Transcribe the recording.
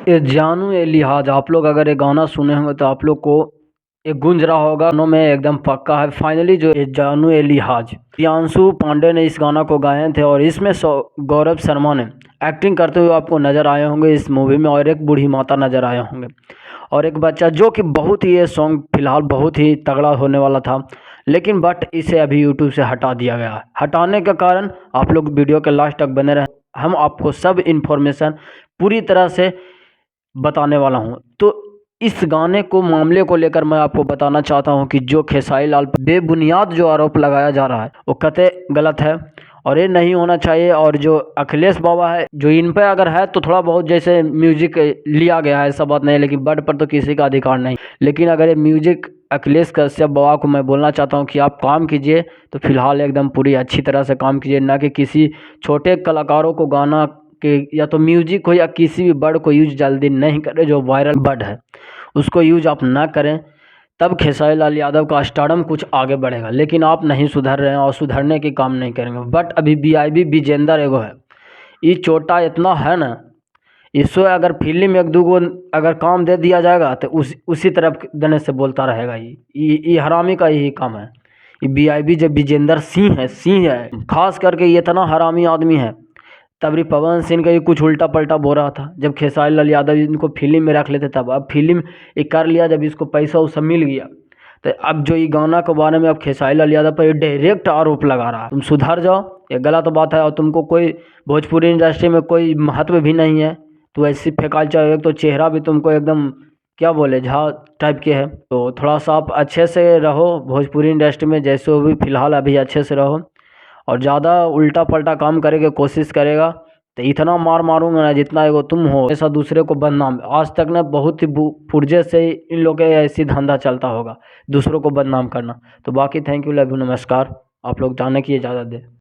ये जानू ये लिहाज आप लोग अगर ये गाना सुने होंगे तो आप लोग को ये गूंज रहा होगा कानों में एकदम पक्का है। फाइनली जो ये जानू ये लिहाज प्रियांशु पांडे ने इस गाना को गाए थे और इसमें गौरव शर्मा ने एक्टिंग करते हुए आपको नज़र आए होंगे इस मूवी में, और एक बूढ़ी माता नज़र आए होंगे और एक बच्चा, जो कि बहुत ही ये सॉन्ग फिलहाल बहुत ही तगड़ा होने वाला था, लेकिन बट इसे अभी यूट्यूब से हटा दिया गया है। हटाने के कारण आप लोग वीडियो के लास्ट तक बने रहें, हम आपको सब इन्फॉर्मेशन पूरी तरह से बताने वाला हूँ। तो इस गाने को मामले को लेकर मैं आपको बताना चाहता हूँ कि जो खेसारी लाल पर बेबुनियाद जो आरोप लगाया जा रहा है वो कतई गलत है और ये नहीं होना चाहिए। और जो अखिलेश बाबा है, जो इन पे अगर है तो थोड़ा बहुत जैसे म्यूजिक लिया गया है, ऐसा बात नहीं, लेकिन बर्ड पर तो किसी का अधिकार नहीं। लेकिन अगर ये म्यूजिक अखिलेश कश्यप बाबा को मैं बोलना चाहता हूँ कि आप काम कीजिए तो फिलहाल एकदम पूरी अच्छी तरह से काम कीजिए, ना कि किसी छोटे कलाकारों को गाना के या तो म्यूजिक हो या किसी भी वर्ड को यूज जल्दी नहीं करें। जो वायरल वर्ड है उसको यूज आप ना करें, तब खेसारी लाल यादव का स्टारडम कुछ आगे बढ़ेगा। लेकिन आप नहीं सुधर रहे हैं और सुधरने की काम नहीं करेंगे। बट अभी बीआईबी विजेंदर एगो है, ये छोटा इतना है ना, इसको अगर फिल्म में एक दो गो अगर काम दे दिया जाएगा तो उसी तरफ देने से बोलता रहेगा। ये हरामी का यही काम है। ये बीआईबी जब विजेंदर सिंह है, खास करके ये इतना हरामी आदमी है। तब पवन सिंह का ये कुछ उल्टा पलटा बोल रहा था जब खेसारी लाल यादव इनको फिल्म में रख लेते, तब अब फिल्म ये कर लिया, जब इसको पैसा उसा मिल गया तो अब जो ये गाना के बारे में अब खेसारी लाल यादव पर ये डायरेक्ट आरोप लगा रहा है। तुम सुधर जाओ, ये गलत बात है और तुमको कोई भोजपुरी इंडस्ट्री में कोई महत्व भी नहीं है। तो ऐसी फेंकाल चाहे, एक तो चेहरा भी तुमको एकदम क्या बोले झा टाइप के है। तो थोड़ा सा आप अच्छे से रहो भोजपुरी इंडस्ट्री में, जैसे वो भी फिलहाल अभी अच्छे से रहो। और ज़्यादा उल्टा पलटा काम करेगा कोशिश करेगा तो इतना मार मारूंगा ना जितना एगो तुम हो, ऐसा दूसरे को बदनाम। आज तक ना बहुत ही पुर्जे से इन लोग के ऐसी धंधा चलता होगा दूसरों को बदनाम करना। तो बाकी थैंक यू, लव यू, नमस्कार। आप लोग जाने की इजाज़त दें।